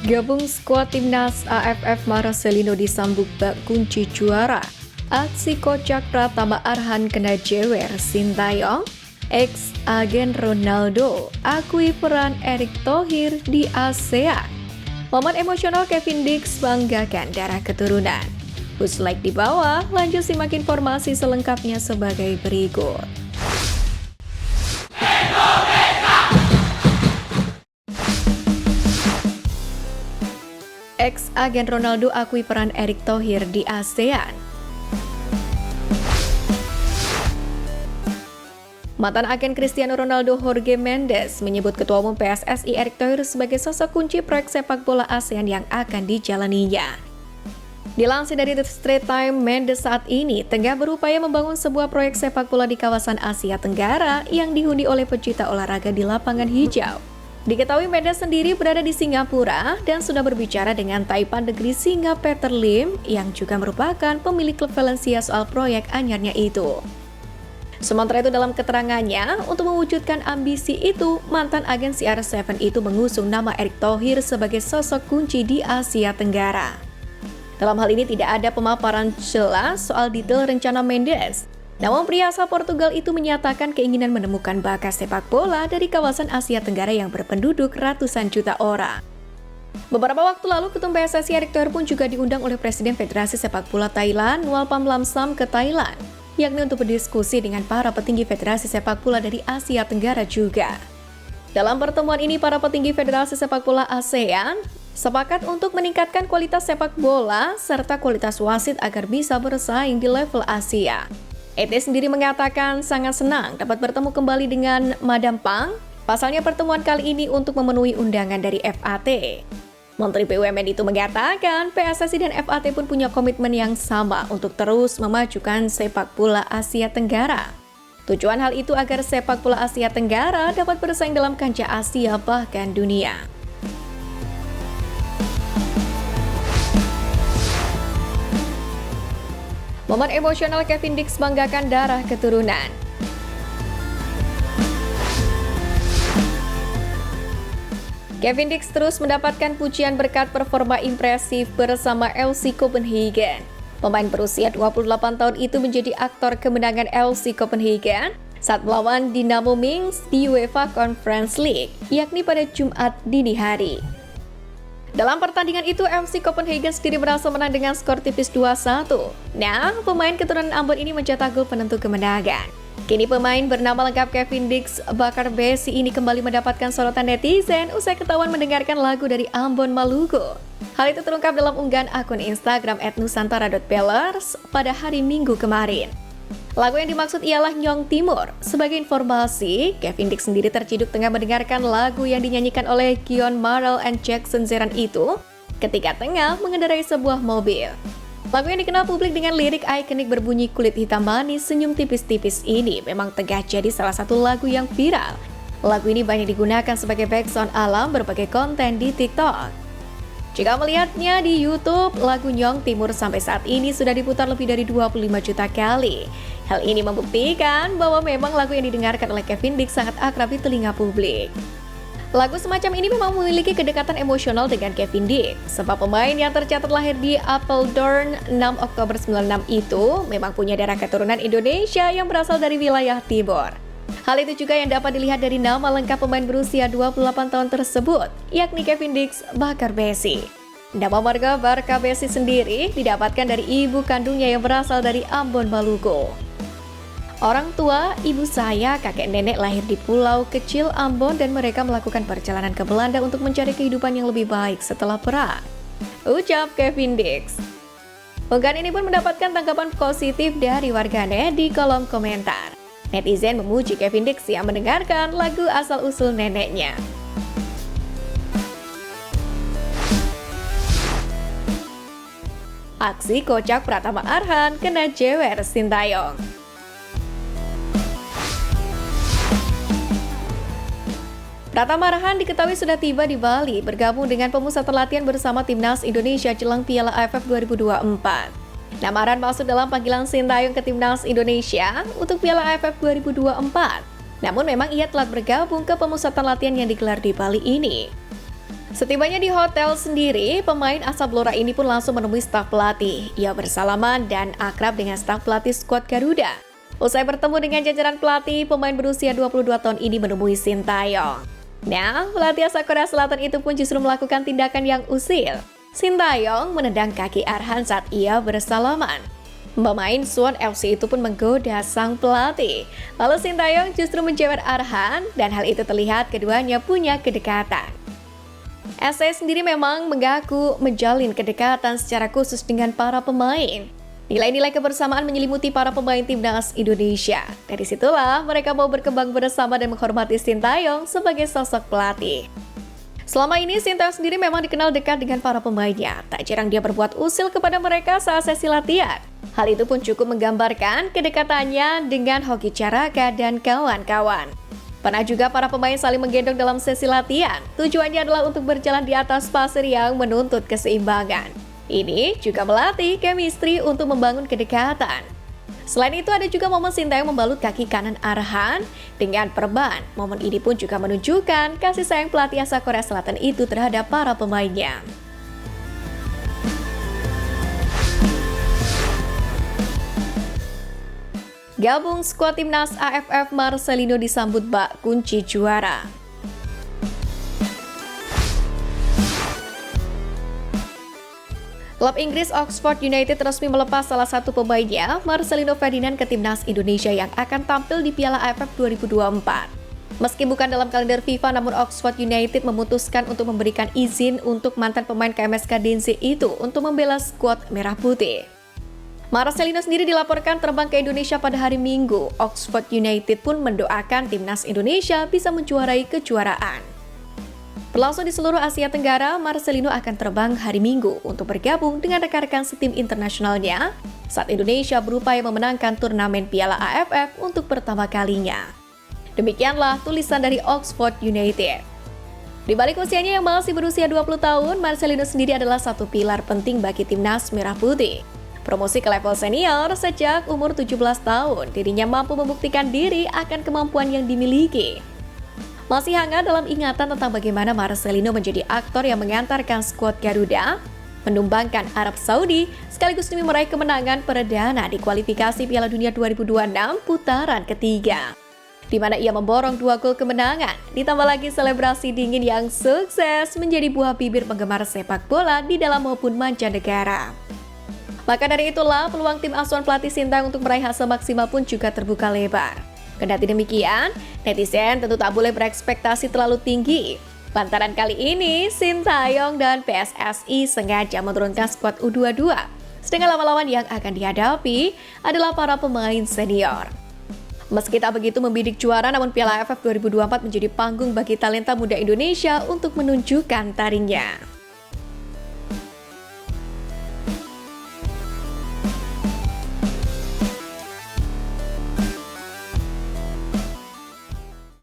Gabung skuad timnas AFF Marcelino disambut bak kunci juara. Aksi kocak Pratama Arhan kena jewer Sintayong. Ex-agen Ronaldo akui peran Erick Thohir di ASEAN. Momen emosional Kevin Dix banggakan darah keturunan. Push like di bawah, lanjut simak informasi selengkapnya sebagai berikut. Ex-agen Ronaldo akui peran Erick Thohir di ASEAN. Mantan agen Cristiano Ronaldo Jorge Mendes menyebut Ketua Umum PSSI Erick Thohir sebagai sosok kunci proyek sepak bola ASEAN yang akan dijalaninya. Dilansir dari The Straits Times, Mendes saat ini tengah berupaya membangun sebuah proyek sepak bola di kawasan Asia Tenggara yang dihuni oleh pecinta olahraga di lapangan hijau. Diketahui Mendes sendiri berada di Singapura dan sudah berbicara dengan Taipan Negeri Singa Peter Lim yang juga merupakan pemilik klub Valencia soal proyek anyarnya itu. Sementara itu dalam keterangannya, untuk mewujudkan ambisi itu, mantan agen CR7 itu mengusung nama Erick Thohir sebagai sosok kunci di Asia Tenggara. Dalam hal ini tidak ada pemaparan jelas soal detail rencana Mendes. Namun pria asal Portugal itu menyatakan keinginan menemukan bakat sepak bola dari kawasan Asia Tenggara yang berpenduduk ratusan juta orang. Beberapa waktu lalu, Ketum PSSI Erick Thohir pun juga diundang oleh Presiden Federasi Sepak Bola Thailand, Nualpam Lamsam ke Thailand, yakni untuk berdiskusi dengan para petinggi Federasi Sepak Bola dari Asia Tenggara juga. Dalam pertemuan ini, para petinggi Federasi Sepak Bola ASEAN sepakat untuk meningkatkan kualitas sepak bola serta kualitas wasit agar bisa bersaing di level Asia. ET sendiri mengatakan sangat senang dapat bertemu kembali dengan Madam Pang. Pasalnya pertemuan kali ini untuk memenuhi undangan dari FAT. Menteri BUMN itu mengatakan PSSI dan FAT pun punya komitmen yang sama untuk terus memajukan sepak bola Asia Tenggara. Tujuan hal itu agar sepak bola Asia Tenggara dapat bersaing dalam kancah Asia bahkan dunia. Momen emosional Kevin Dix banggakan darah keturunan. Kevin Dix terus mendapatkan pujian berkat performa impresif bersama FC Copenhagen. Pemain berusia 28 tahun itu menjadi aktor kemenangan FC Copenhagen saat melawan Dynamo Minsk di UEFA Conference League, yakni pada Jumat dini hari. Dalam pertandingan itu, FC Copenhagen sendiri berhasil menang dengan skor tipis 2-1. Nah, pemain keturunan Ambon ini mencetak gol penentu kemenangan. Kini pemain bernama lengkap Kevin Dix Bakar Besi ini kembali mendapatkan sorotan netizen usai ketahuan mendengarkan lagu dari Ambon, Maluku. Hal itu terungkap dalam unggahan akun Instagram @nusantara.bellers pada hari Minggu kemarin. Lagu yang dimaksud ialah Nyong Timur. Sebagai informasi, Kevin Dix sendiri terciduk tengah mendengarkan lagu yang dinyanyikan oleh Kion Marel and Jackson Zeran itu ketika tengah mengendarai sebuah mobil. Lagu yang dikenal publik dengan lirik ikonik berbunyi kulit hitam manis senyum tipis-tipis ini memang tengah jadi salah satu lagu yang viral. Lagu ini banyak digunakan sebagai background alam berbagai konten di TikTok. Jika melihatnya di YouTube, lagu Nyong Timur sampai saat ini sudah diputar lebih dari 25 juta kali. Hal ini membuktikan bahwa memang lagu yang didengarkan oleh Kevin Dix sangat akrab di telinga publik. Lagu semacam ini memang memiliki kedekatan emosional dengan Kevin Dix, sebab pemain yang tercatat lahir di Apeldoorn 6 Oktober 96 itu memang punya darah keturunan Indonesia yang berasal dari wilayah timur. Hal itu juga yang dapat dilihat dari nama lengkap pemain berusia 28 tahun tersebut, yakni Kevin Dix Bakar Besi. Nama marga Bakar Besi sendiri didapatkan dari ibu kandungnya yang berasal dari Ambon, Maluku. Orang tua, ibu saya, kakek nenek lahir di pulau kecil Ambon dan mereka melakukan perjalanan ke Belanda untuk mencari kehidupan yang lebih baik setelah perang, ucap Kevin Dix. Unggahan ini pun mendapatkan tanggapan positif dari warganet di kolom komentar. Netizen memuji Kevin Dix yang mendengarkan lagu asal-usul neneknya. Aksi kocak Pratama Arhan kena jewer Sintayong. Pratama Arhan diketahui sudah tiba di Bali bergabung dengan pemusatan latihan bersama Timnas Indonesia jelang Piala AFF 2024. Nama Arhan masuk dalam panggilan Sintayong ke Timnas Indonesia untuk Piala AFF 2024. Namun memang ia telah bergabung ke pemusatan latihan yang digelar di Bali ini. Setibanya di hotel sendiri, pemain asal Blora ini pun langsung menemui staf pelatih. Ia bersalaman dan akrab dengan staf pelatih skuad Garuda. Usai bertemu dengan jajaran pelatih, pemain berusia 22 tahun ini menemui Sintayong. Nah, pelatih asal Korea Selatan itu pun justru melakukan tindakan yang usil. Sintayong menendang kaki Arhan saat ia bersalaman. Pemain Suwon FC itu pun menggoda sang pelatih. Lalu Sintayong justru menjewer Arhan dan hal itu terlihat keduanya punya kedekatan. SC sendiri memang mengaku menjalin kedekatan secara khusus dengan para pemain. Nilai-nilai kebersamaan menyelimuti para pemain timnas Indonesia. Dari situlah mereka mau berkembang bersama dan menghormati Sintayong sebagai sosok pelatih. Selama ini Sintayong sendiri memang dikenal dekat dengan para pemainnya. Tak jarang dia berbuat usil kepada mereka saat sesi latihan. Hal itu pun cukup menggambarkan kedekatannya dengan Hoki Caraka dan kawan-kawan. Pernah juga para pemain saling menggendong dalam sesi latihan. Tujuannya adalah untuk berjalan di atas pasir yang menuntut keseimbangan. Ini juga melatih chemistry untuk membangun kedekatan. Selain itu ada juga momen Sintayong membalut kaki kanan Arhan dengan perban. Momen ini pun juga menunjukkan kasih sayang pelatih asal Korea Selatan itu terhadap para pemainnya. Gabung skuad timnas AFF, Marcelino disambut bak kunci juara. Klub Inggris Oxford United resmi melepas salah satu pemainnya, Marcelino Ferdinand, ke timnas Indonesia yang akan tampil di Piala AFF 2024. Meski bukan dalam kalender FIFA, namun Oxford United memutuskan untuk memberikan izin untuk mantan pemain KMSK Denze itu untuk membela skuad Merah Putih. Marcelino sendiri dilaporkan terbang ke Indonesia pada hari Minggu. Oxford United pun mendoakan timnas Indonesia bisa menjuarai kejuaraan. Berlangsung di seluruh Asia Tenggara, Marcelino akan terbang hari Minggu untuk bergabung dengan rekan-rekan setim internasionalnya saat Indonesia berupaya memenangkan turnamen Piala AFF untuk pertama kalinya. Demikianlah tulisan dari Oxford United. Di balik usianya yang masih berusia 20 tahun, Marcelino sendiri adalah satu pilar penting bagi timnas Merah Putih. Promosi ke level senior sejak umur 17 tahun, dirinya mampu membuktikan diri akan kemampuan yang dimiliki. Masih hangat dalam ingatan tentang bagaimana Marcelino menjadi aktor yang mengantarkan skuad Garuda menumbangkan Arab Saudi sekaligus demi meraih kemenangan perdana di kualifikasi Piala Dunia 2026 putaran ketiga, di mana ia memborong 2 gol kemenangan, ditambah lagi selebrasi dingin yang sukses menjadi buah bibir penggemar sepak bola di dalam maupun mancanegara. Maka dari itulah peluang tim asuhan pelatih Sintayong untuk meraih hasil maksimal pun juga terbuka lebar. Kendati demikian, netizen tentu tak boleh berekspektasi terlalu tinggi. Lantaran kali ini Sintayong dan PSSI sengaja menurunkan skuad U22. Sedangkan lawan-lawan yang akan dihadapi adalah para pemain senior. Meski tak begitu membidik juara, namun Piala AFF 2024 menjadi panggung bagi talenta muda Indonesia untuk menunjukkan taringnya.